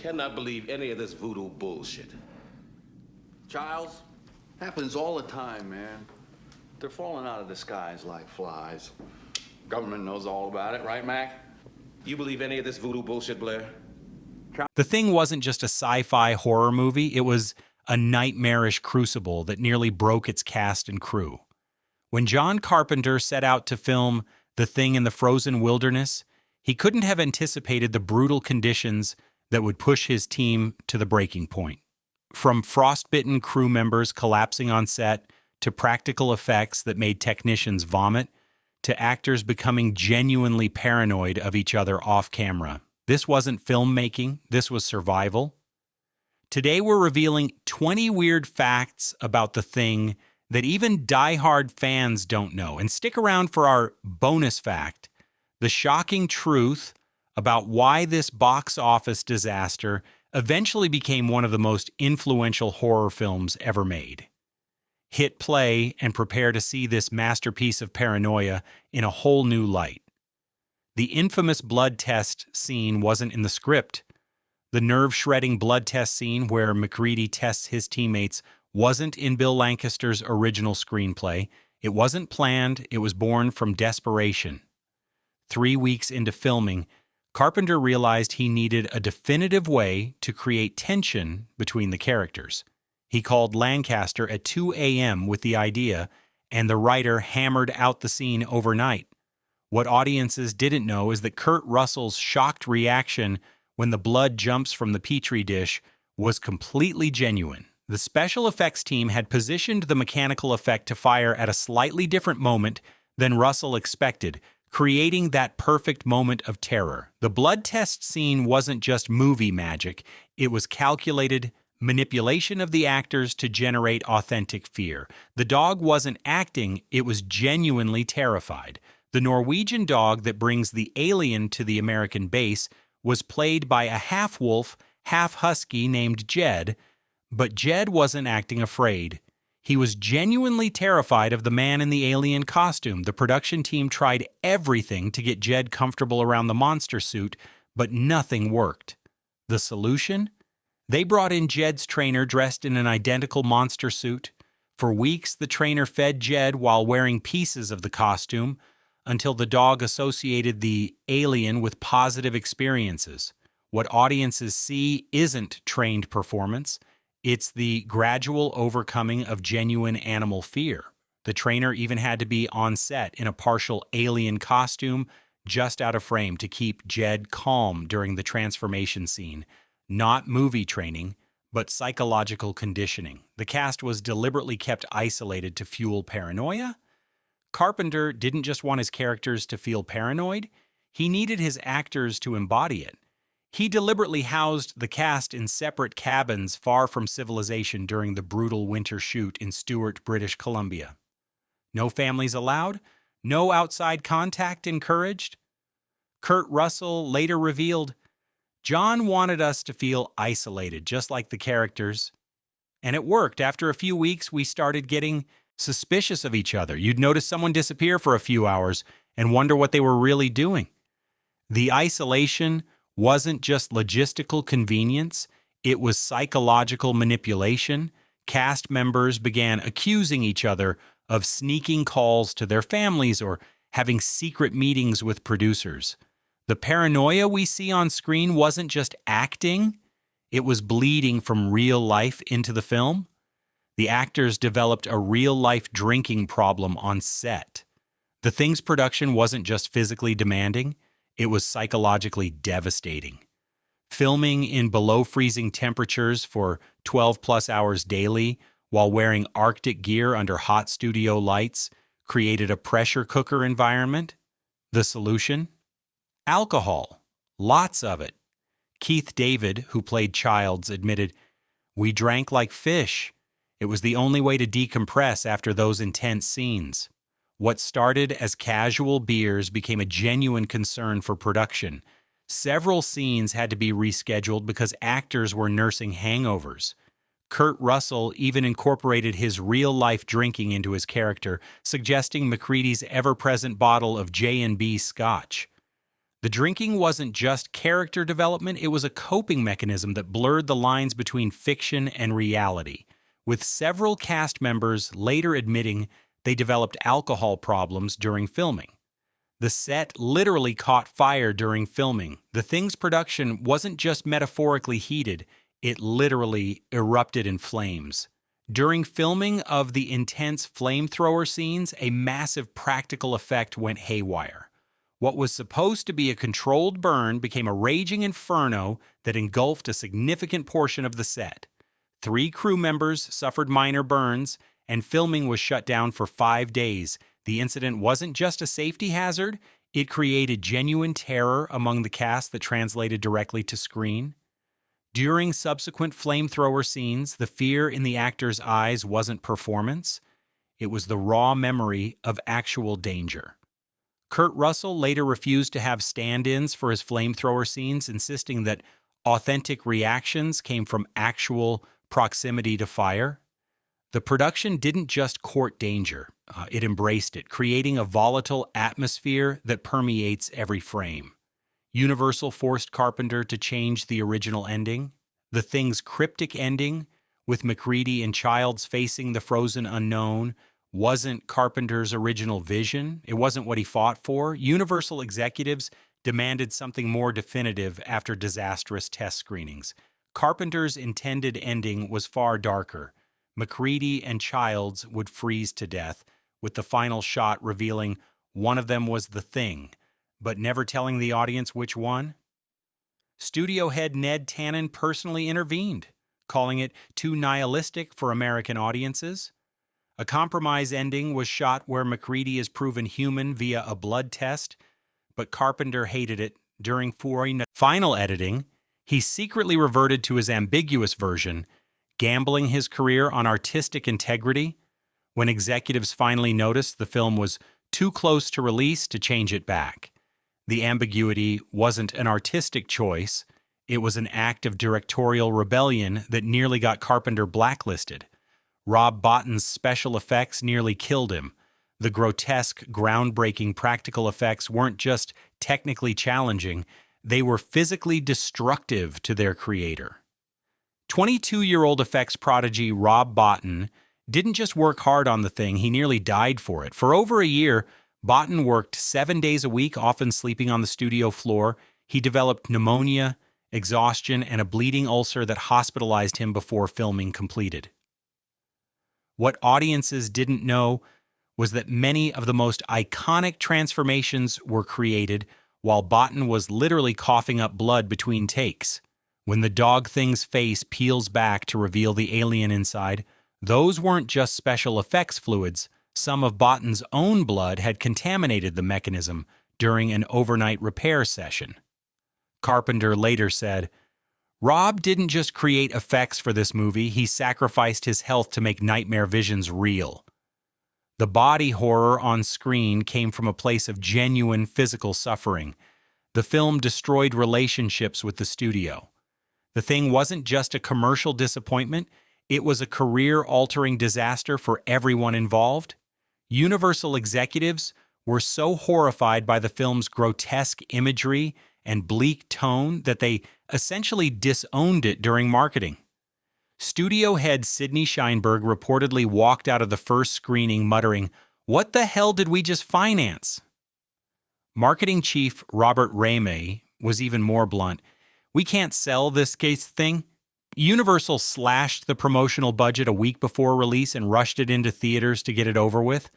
cannot believe any of this voodoo bullshit. Giles, happens all the time, man. They're falling out of the skies like flies. Government knows all about it, right, Mac? You believe any of this voodoo bullshit, Blair? The Thing wasn't just a sci-fi horror movie, it was a nightmarish crucible that nearly broke its cast and crew. When John Carpenter set out to film The Thing in the frozen wilderness, he couldn't have anticipated the brutal conditions that would push his team to the breaking point. From frostbitten crew members collapsing on set, to practical effects that made technicians vomit, to actors becoming genuinely paranoid of each other off camera. This wasn't filmmaking, this was survival. Today we're revealing 20 weird facts about The Thing that even die-hard fans don't know. And stick around for our bonus fact, the shocking truth about why this box office disaster eventually became one of the most influential horror films ever made. Hit play and prepare to see this masterpiece of paranoia in a whole new light. The infamous blood test scene wasn't in the script. The nerve-shredding blood test scene where MacReady tests his teammates wasn't in Bill Lancaster's original screenplay. It wasn't planned, it was born from desperation. 3 weeks into filming, Carpenter realized he needed a definitive way to create tension between the characters. He called Lancaster at 2 a.m. with the idea, and the writer hammered out the scene overnight. What audiences didn't know is that Kurt Russell's shocked reaction when the blood jumps from the petri dish was completely genuine. The special effects team had positioned the mechanical effect to fire at a slightly different moment than Russell expected, creating that perfect moment of terror. The blood test scene wasn't just movie magic, it was calculated manipulation of the actors to generate authentic fear. The dog wasn't acting, it was genuinely terrified. The Norwegian dog that brings the alien to the American base was played by a half-wolf, half-husky named Jed, but Jed wasn't acting afraid. He was genuinely terrified of the man in the alien costume. The production team tried everything to get Jed comfortable around the monster suit, but nothing worked. The solution? They brought in Jed's trainer dressed in an identical monster suit. For weeks, the trainer fed Jed while wearing pieces of the costume, until the dog associated the alien with positive experiences. What audiences see isn't trained performance, it's the gradual overcoming of genuine animal fear. The trainer even had to be on set in a partial alien costume, just out of frame to keep Jed calm during the transformation scene. Not movie training, but psychological conditioning. The cast was deliberately kept isolated to fuel paranoia. Carpenter didn't just want his characters to feel paranoid, he needed his actors to embody it. He deliberately housed the cast in separate cabins far from civilization during the brutal winter shoot in Stewart, British Columbia. No families allowed, no outside contact encouraged. Kurt Russell later revealed, "John wanted us to feel isolated, just like the characters." And it worked. After a few weeks, we started getting suspicious of each other. You'd notice someone disappear for a few hours and wonder what they were really doing. The isolation wasn't just logistical convenience, it was psychological manipulation. Cast members began accusing each other of sneaking calls to their families or having secret meetings with producers. The paranoia we see on screen wasn't just acting, it was bleeding from real life into the film. The actors developed a real-life drinking problem on set. The Thing's production wasn't just physically demanding, it was psychologically devastating. Filming in below-freezing temperatures for 12-plus hours daily while wearing Arctic gear under hot studio lights created a pressure cooker environment. The solution? Alcohol. Lots of it. Keith David, who played Childs, admitted, "We drank like fish. It was the only way to decompress after those intense scenes." What started as casual beers became a genuine concern for production. Several scenes had to be rescheduled because actors were nursing hangovers. Kurt Russell even incorporated his real-life drinking into his character, suggesting MacReady's ever-present bottle of J&B Scotch. The drinking wasn't just character development, it was a coping mechanism that blurred the lines between fiction and reality, with several cast members later admitting they developed alcohol problems during filming. The set literally caught fire during filming. The Thing's production wasn't just metaphorically heated, it literally erupted in flames. During filming of the intense flamethrower scenes, a massive practical effect went haywire. What was supposed to be a controlled burn became a raging inferno that engulfed a significant portion of the set. 3 crew members suffered minor burns, and filming was shut down for 5 days. The incident wasn't just a safety hazard, it created genuine terror among the cast that translated directly to screen. During subsequent flamethrower scenes, the fear in the actors' eyes wasn't performance, it was the raw memory of actual danger. Kurt Russell later refused to have stand-ins for his flamethrower scenes, insisting that authentic reactions came from actual proximity to fire. The production didn't just court danger, it embraced it, creating a volatile atmosphere that permeates every frame. Universal forced Carpenter to change the original ending. The Thing's cryptic ending, with MacReady and Childs facing the frozen unknown, wasn't Carpenter's original vision. It wasn't what he fought for. Universal executives demanded something more definitive after disastrous test screenings. Carpenter's intended ending was far darker. MacReady and Childs would freeze to death, with the final shot revealing one of them was the Thing, but never telling the audience which one. Studio head Ned Tannen personally intervened, calling it too nihilistic for American audiences. A compromise ending was shot where MacReady is proven human via a blood test, but Carpenter hated it. During final editing, he secretly reverted to his ambiguous version, gambling his career on artistic integrity. When executives finally noticed the film was too close to release to change it back. The ambiguity wasn't an artistic choice, it was an act of directorial rebellion that nearly got Carpenter blacklisted. Rob Bottin's special effects nearly killed him. The grotesque, groundbreaking practical effects weren't just technically challenging, they were physically destructive to their creator. 22-year-old effects prodigy Rob Bottin didn't just work hard on The Thing, he nearly died for it. For over a year, Bottin worked 7 days a week, often sleeping on the studio floor. He developed pneumonia, exhaustion, and a bleeding ulcer that hospitalized him before filming completed. What audiences didn't know was that many of the most iconic transformations were created while Bottin was literally coughing up blood between takes. When the dog thing's face peels back to reveal the alien inside, those weren't just special effects fluids. Some of Bottin's own blood had contaminated the mechanism during an overnight repair session. Carpenter later said, "Rob didn't just create effects for this movie, he sacrificed his health to make nightmare visions real." The body horror on screen came from a place of genuine physical suffering. The film destroyed relationships with the studio. The Thing wasn't just a commercial disappointment, it was a career-altering disaster for everyone involved. Universal executives were so horrified by the film's grotesque imagery and bleak tone that they essentially disowned it during marketing. Studio head Sidney Sheinberg reportedly walked out of the first screening muttering, "What the hell did we just finance?" Marketing chief Robert Ramey was even more blunt. "We can't sell this thing." Universal slashed the promotional budget a week before release and rushed it into theaters to get it over with.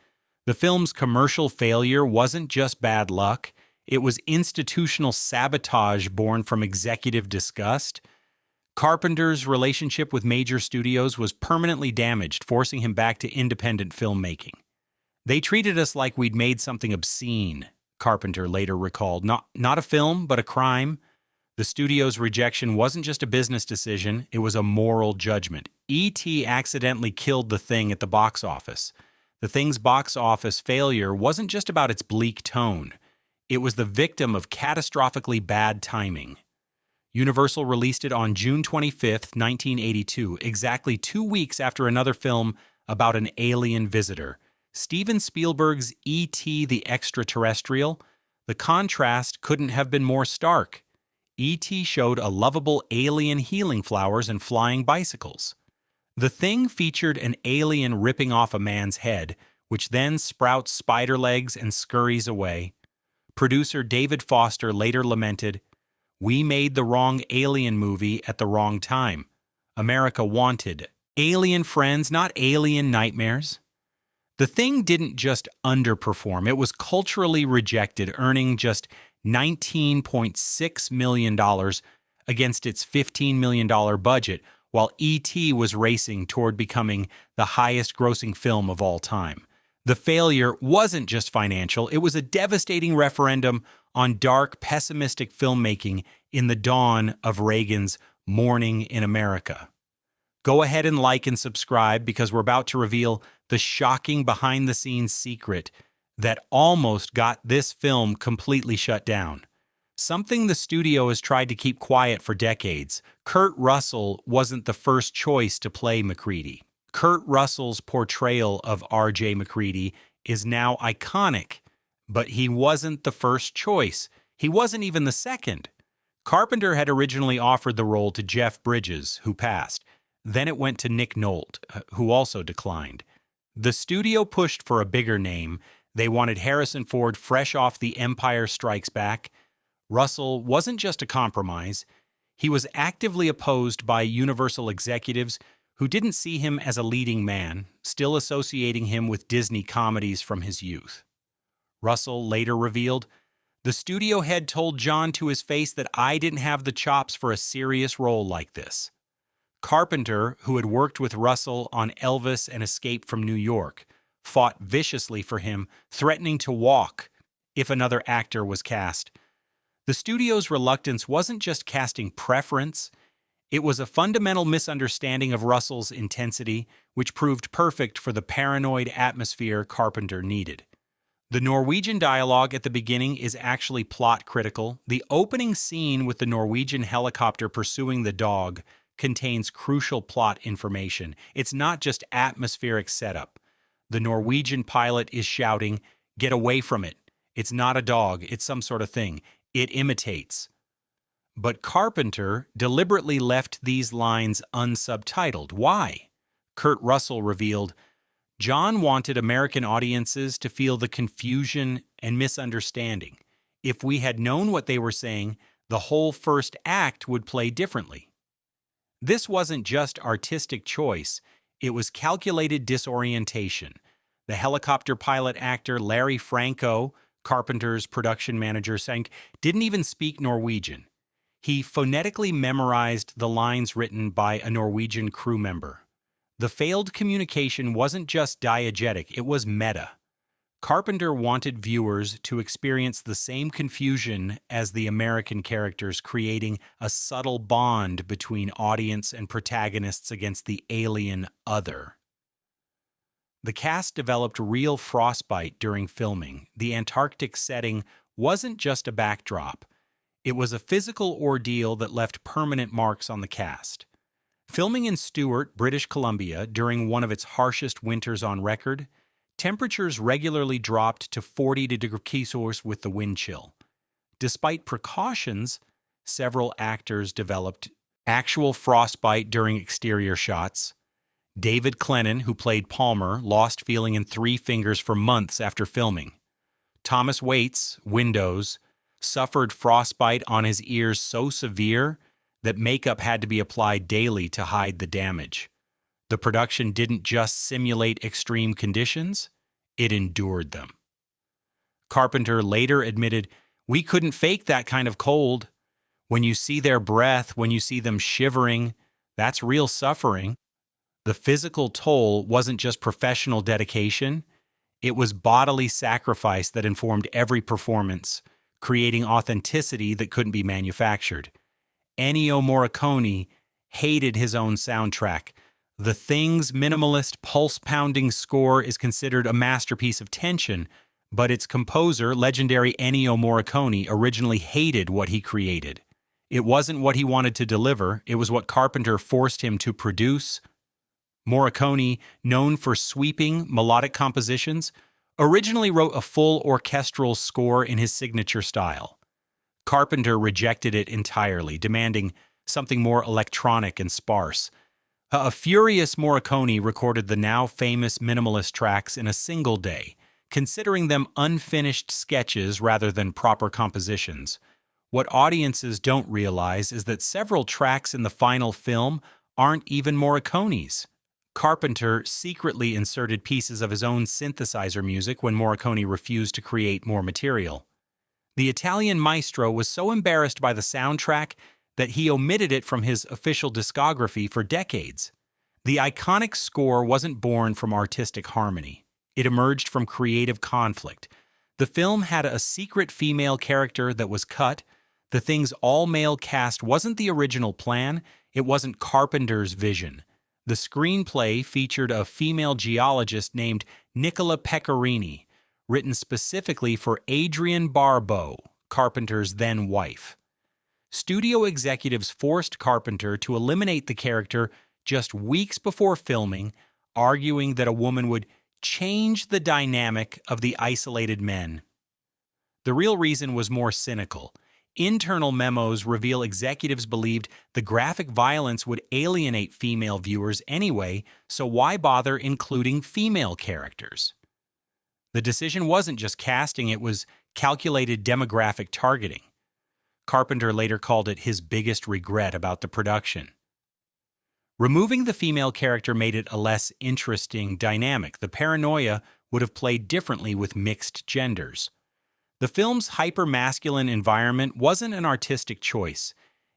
The film's commercial failure wasn't just bad luck, it was institutional sabotage born from executive disgust. Carpenter's relationship with major studios was permanently damaged, forcing him back to independent filmmaking. "They treated us like we'd made something obscene," Carpenter later recalled. Not a film, but a crime. The studio's rejection wasn't just a business decision, it was a moral judgment. E.T. accidentally killed The Thing at the box office. The Thing's box office failure wasn't just about its bleak tone. It was the victim of catastrophically bad timing. Universal released it on June 25, 1982, exactly 2 weeks after another film about an alien visitor. Steven Spielberg's E.T. the Extraterrestrial. The contrast couldn't have been more stark. E.T. showed a lovable alien healing flowers and flying bicycles. The Thing featured an alien ripping off a man's head, which then sprouts spider legs and scurries away. Producer David Foster later lamented, "We made the wrong alien movie at the wrong time. America wanted alien friends, not alien nightmares." The Thing didn't just underperform, it was culturally rejected, earning just $19.6 million against its $15 million budget, while E.T. was racing toward becoming the highest-grossing film of all time. The failure wasn't just financial, it was a devastating referendum on dark, pessimistic filmmaking in the dawn of Reagan's Morning in America. Go ahead and like and subscribe because we're about to reveal the shocking behind-the-scenes secret that almost got this film completely shut down. Something the studio has tried to keep quiet for decades. Kurt Russell wasn't the first choice to play MacReady. Kurt Russell's portrayal of R.J. MacReady is now iconic, but he wasn't the first choice. He wasn't even the second. Carpenter had originally offered the role to Jeff Bridges, who passed. Then it went to Nick Nolte, who also declined. The studio pushed for a bigger name. They wanted Harrison Ford fresh off The Empire Strikes Back. Russell wasn't just a compromise. He was actively opposed by Universal executives who didn't see him as a leading man, still associating him with Disney comedies from his youth. Russell later revealed, "The studio head told John to his face that I didn't have the chops for a serious role like this." Carpenter, who had worked with Russell on Elvis and Escape from New York, fought viciously for him, threatening to walk if another actor was cast. The studio's reluctance wasn't just casting preference, it was a fundamental misunderstanding of Russell's intensity, which proved perfect for the paranoid atmosphere Carpenter needed. The Norwegian dialogue at the beginning is actually plot critical. The opening scene with the Norwegian helicopter pursuing the dog contains crucial plot information. It's not just atmospheric setup. The Norwegian pilot is shouting, "Get away from it. It's not a dog, it's some sort of thing. It imitates." But Carpenter deliberately left these lines unsubtitled. Why? Kurt Russell revealed, "John wanted American audiences to feel the confusion and misunderstanding. If we had known what they were saying, the whole first act would play differently." This wasn't just artistic choice, it was calculated disorientation. The helicopter pilot actor Larry Franco, Carpenter's production manager, didn't even speak Norwegian. He phonetically memorized the lines written by a Norwegian crew member. The failed communication wasn't just diegetic, it was meta. Carpenter wanted viewers to experience the same confusion as the American characters, creating a subtle bond between audience and protagonists against the alien other. The cast developed real frostbite during filming. The Antarctic setting wasn't just a backdrop. It was a physical ordeal that left permanent marks on the cast. Filming in Stewart, British Columbia, during one of its harshest winters on record, temperatures regularly dropped to 40 degrees Celsius with the wind chill. Despite precautions, several actors developed actual frostbite during exterior shots. David Clennon, who played Palmer, lost feeling in 3 fingers for months after filming. Thomas Waits, Windows, suffered frostbite on his ears so severe that makeup had to be applied daily to hide the damage. The production didn't just simulate extreme conditions, it endured them. Carpenter later admitted, "We couldn't fake that kind of cold. When you see their breath, when you see them shivering, that's real suffering." The physical toll wasn't just professional dedication, it was bodily sacrifice that informed every performance, creating authenticity that couldn't be manufactured. Ennio Morricone hated his own soundtrack. The Thing's minimalist, pulse-pounding score is considered a masterpiece of tension, but its composer, legendary Ennio Morricone, originally hated what he created. It wasn't what he wanted to deliver, it was what Carpenter forced him to produce. Morricone, known for sweeping, melodic compositions, originally wrote a full orchestral score in his signature style. Carpenter rejected it entirely, demanding something more electronic and sparse. A furious Morricone recorded the now famous minimalist tracks in a single day, considering them unfinished sketches rather than proper compositions. What audiences don't realize is that several tracks in the final film aren't even Morricone's. Carpenter secretly inserted pieces of his own synthesizer music when Morricone refused to create more material. The Italian maestro was so embarrassed by the soundtrack that he omitted it from his official discography for decades. The iconic score wasn't born from artistic harmony. It emerged from creative conflict. The film had a secret female character that was cut. The Thing's all-male cast wasn't the original plan. It wasn't Carpenter's vision. The screenplay featured a female geologist named Nicola Pecorini, written specifically for Adrienne Barbeau, Carpenter's then-wife. Studio executives forced Carpenter to eliminate the character just weeks before filming, arguing that a woman would change the dynamic of the isolated men. The real reason was more cynical. Internal memos reveal executives believed the graphic violence would alienate female viewers anyway, so why bother including female characters? The decision wasn't just casting, it was calculated demographic targeting. Carpenter later called it his biggest regret about the production. Removing the female character made it a less interesting dynamic. The paranoia would have played differently with mixed genders. The film's hyper-masculine environment wasn't an artistic choice.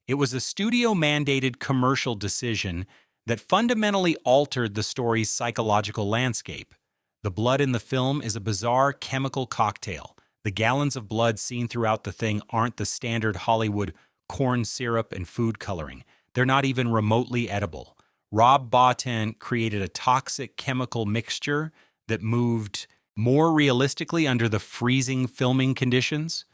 It was a studio-mandated commercial decision that fundamentally altered the story's psychological landscape. The blood in the film is a bizarre chemical cocktail. The gallons of blood seen throughout The Thing aren't the standard Hollywood corn syrup and food coloring. They're not even remotely edible. Rob Bottin created a toxic chemical mixture that moved more realistically under the freezing filming conditions.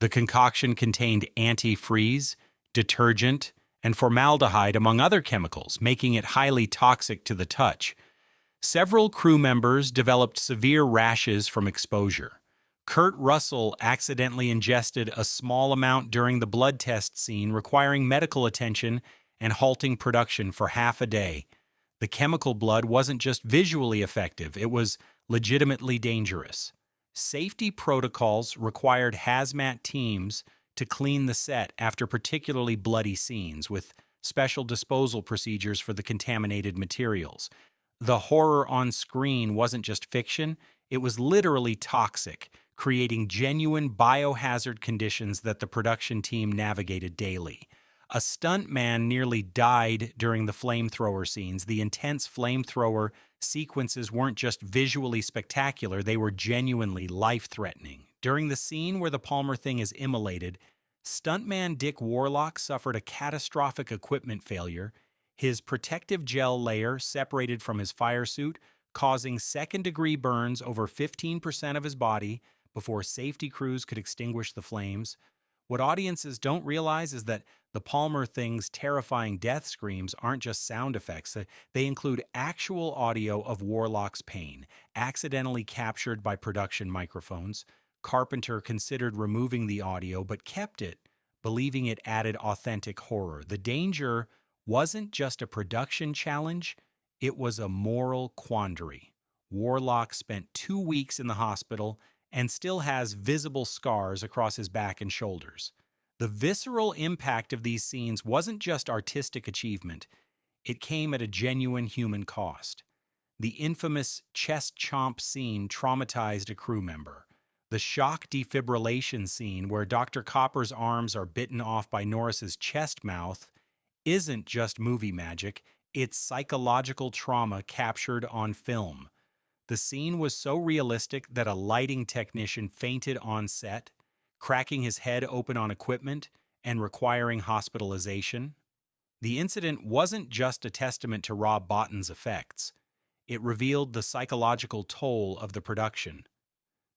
The concoction contained antifreeze, detergent, and formaldehyde, among other chemicals, making it highly toxic to the touch. Several crew members developed severe rashes from exposure. Kurt Russell accidentally ingested a small amount during the blood test scene, requiring medical attention and halting production for half a day. The chemical blood wasn't just visually effective, it was legitimately dangerous. Safety protocols required hazmat teams to clean the set after particularly bloody scenes, with special disposal procedures for the contaminated materials. The horror on screen wasn't just fiction, it was literally toxic, creating genuine biohazard conditions that the production team navigated daily. A stuntman nearly died during the flamethrower scenes. The intense flamethrower sequences weren't just visually spectacular, they were genuinely life-threatening. During the scene where the Palmer Thing is immolated, stuntman Dick Warlock suffered a catastrophic equipment failure. His protective gel layer separated from his fire suit, causing second-degree burns over 15% of his body before safety crews could extinguish the flames. What audiences don't realize is that the Palmer Thing's terrifying death screams aren't just sound effects. They include actual audio of Warlock's pain, accidentally captured by production microphones. Carpenter considered removing the audio, but kept it, believing it added authentic horror. The danger wasn't just a production challenge, it was a moral quandary. Warlock spent 2 weeks in the hospital and still has visible scars across his back and shoulders. The visceral impact of these scenes wasn't just artistic achievement, it came at a genuine human cost. The infamous chest chomp scene traumatized a crew member. The shock defibrillation scene, where Dr. Copper's arms are bitten off by Norris's chest mouth, isn't just movie magic, it's psychological trauma captured on film. The scene was so realistic that a lighting technician fainted on set, cracking his head open on equipment and requiring hospitalization. The incident wasn't just a testament to Rob Bottin's effects. It revealed the psychological toll of the production.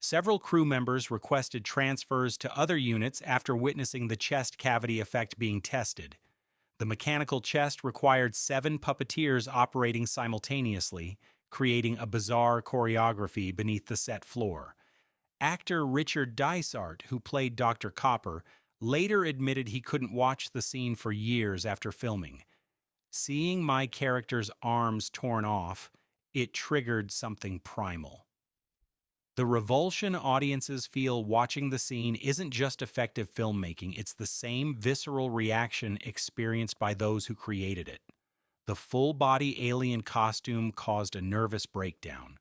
Several crew members requested transfers to other units after witnessing the chest cavity effect being tested. The mechanical chest required 7 puppeteers operating simultaneously, creating a bizarre choreography beneath the set floor. Actor Richard Dysart, who played Dr. Copper, later admitted he couldn't watch the scene for years after filming. Seeing my character's arms torn off, it triggered something primal. The revulsion audiences feel watching the scene isn't just effective filmmaking, it's the same visceral reaction experienced by those who created it. The full-body alien costume caused a nervous breakdown.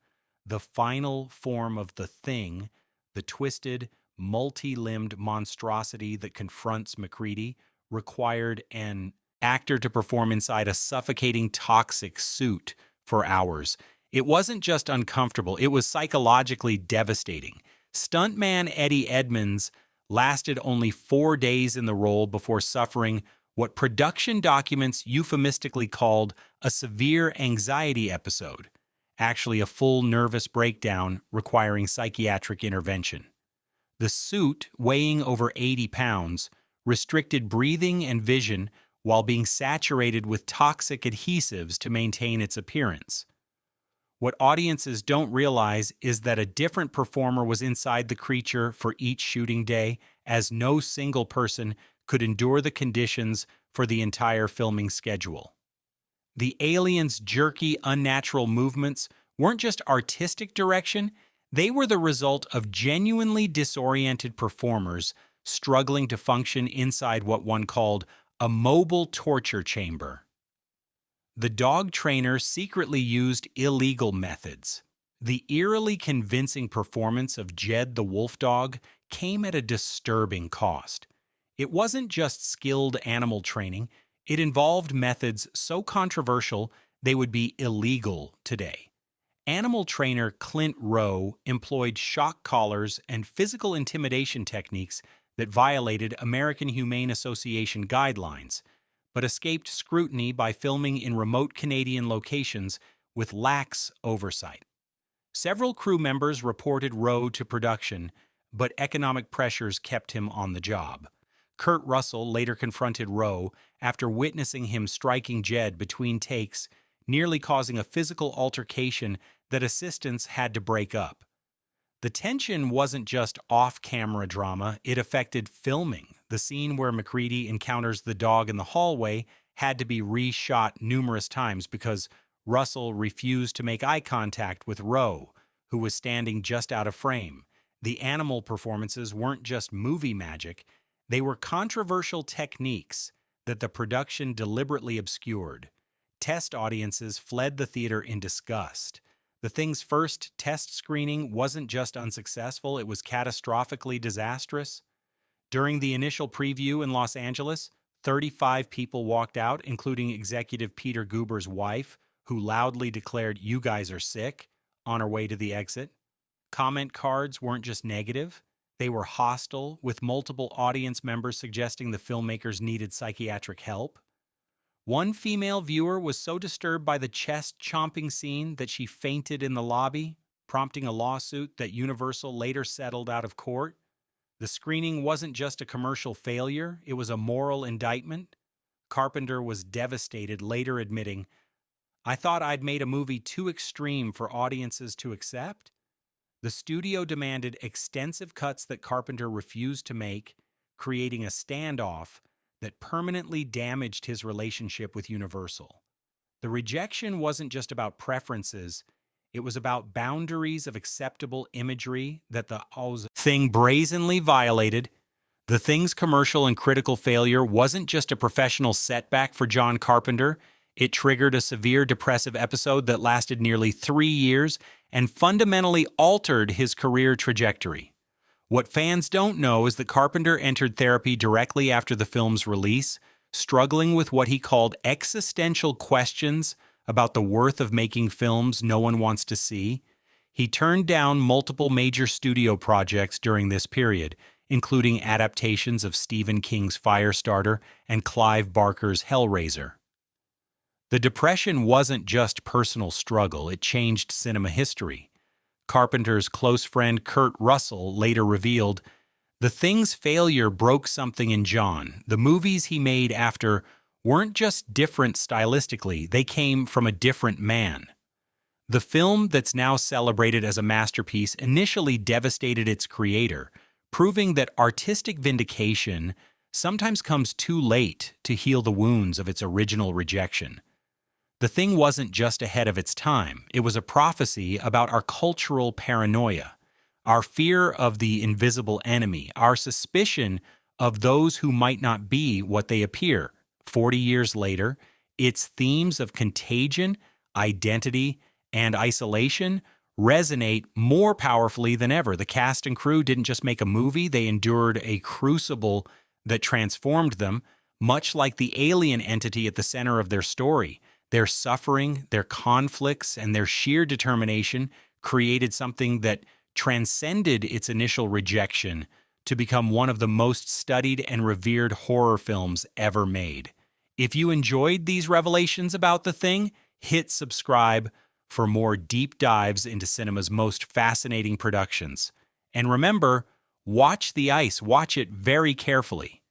The final form of the Thing, the twisted, multi-limbed monstrosity that confronts MacReady, required an actor to perform inside a suffocating toxic suit for hours. It wasn't just uncomfortable, it was psychologically devastating. Stuntman Eddie Edmonds lasted only 4 days in the role before suffering what production documents euphemistically called a severe anxiety episode, actually a full nervous breakdown requiring psychiatric intervention. The suit, weighing over 80 pounds, restricted breathing and vision while being saturated with toxic adhesives to maintain its appearance. What audiences don't realize is that a different performer was inside the creature for each shooting day, as no single person could endure the conditions for the entire filming schedule. The aliens' jerky, unnatural movements weren't just artistic direction, they were the result of genuinely disoriented performers struggling to function inside what one called a mobile torture chamber. The dog trainer secretly used illegal methods. The eerily convincing performance of Jed the wolf dog came at a disturbing cost. It wasn't just skilled animal training, it involved methods so controversial they would be illegal today. Animal trainer Clint Rowe employed shock collars and physical intimidation techniques that violated American Humane Association guidelines, but escaped scrutiny by filming in remote Canadian locations with lax oversight. Several crew members reported Rowe to production, but economic pressures kept him on the job. Kurt Russell later confronted Rowe after witnessing him striking Jed between takes, nearly causing a physical altercation that assistants had to break up. The tension wasn't just off-camera drama, it affected filming. The scene where MacReady encounters the dog in the hallway had to be reshot numerous times because Russell refused to make eye contact with Rowe, who was standing just out of frame. The animal performances weren't just movie magic, they were controversial techniques that the production deliberately obscured. Test audiences fled the theater in disgust. The Thing's first test screening wasn't just unsuccessful, it was catastrophically disastrous. During the initial preview in Los Angeles, 35 people walked out, including executive Peter Guber's wife, who loudly declared, "You guys are sick," on her way to the exit. Comment cards weren't just negative, they were hostile, with multiple audience members suggesting the filmmakers needed psychiatric help. One female viewer was so disturbed by the chest-chomping scene that she fainted in the lobby, prompting a lawsuit that Universal later settled out of court. The screening wasn't just a commercial failure, it was a moral indictment. Carpenter was devastated, later admitting, "I thought I'd made a movie too extreme for audiences to accept." The studio demanded extensive cuts that Carpenter refused to make, creating a standoff that permanently damaged his relationship with Universal. The rejection wasn't just about preferences, it was about boundaries of acceptable imagery that the Thing brazenly violated. The Thing's commercial and critical failure wasn't just a professional setback for John Carpenter, it triggered a severe depressive episode that lasted nearly 3 years and fundamentally altered his career trajectory. What fans don't know is that Carpenter entered therapy directly after the film's release, struggling with what he called existential questions about the worth of making films no one wants to see. He turned down multiple major studio projects during this period, including adaptations of Stephen King's Firestarter and Clive Barker's Hellraiser. The depression wasn't just personal struggle, it changed cinema history. Carpenter's close friend Kurt Russell later revealed, "The Thing's failure broke something in John. The movies he made after weren't just different stylistically, they came from a different man." The film that's now celebrated as a masterpiece initially devastated its creator, proving that artistic vindication sometimes comes too late to heal the wounds of its original rejection. The Thing wasn't just ahead of its time, it was a prophecy about our cultural paranoia, our fear of the invisible enemy, our suspicion of those who might not be what they appear. 40 years later, its themes of contagion, identity, and isolation resonate more powerfully than ever. The cast and crew didn't just make a movie, they endured a crucible that transformed them, much like the alien entity at the center of their story. Their suffering, their conflicts, and their sheer determination created something that transcended its initial rejection to become one of the most studied and revered horror films ever made. If you enjoyed these revelations about The Thing, hit subscribe for more deep dives into cinema's most fascinating productions. And remember, watch the ice, watch it very carefully.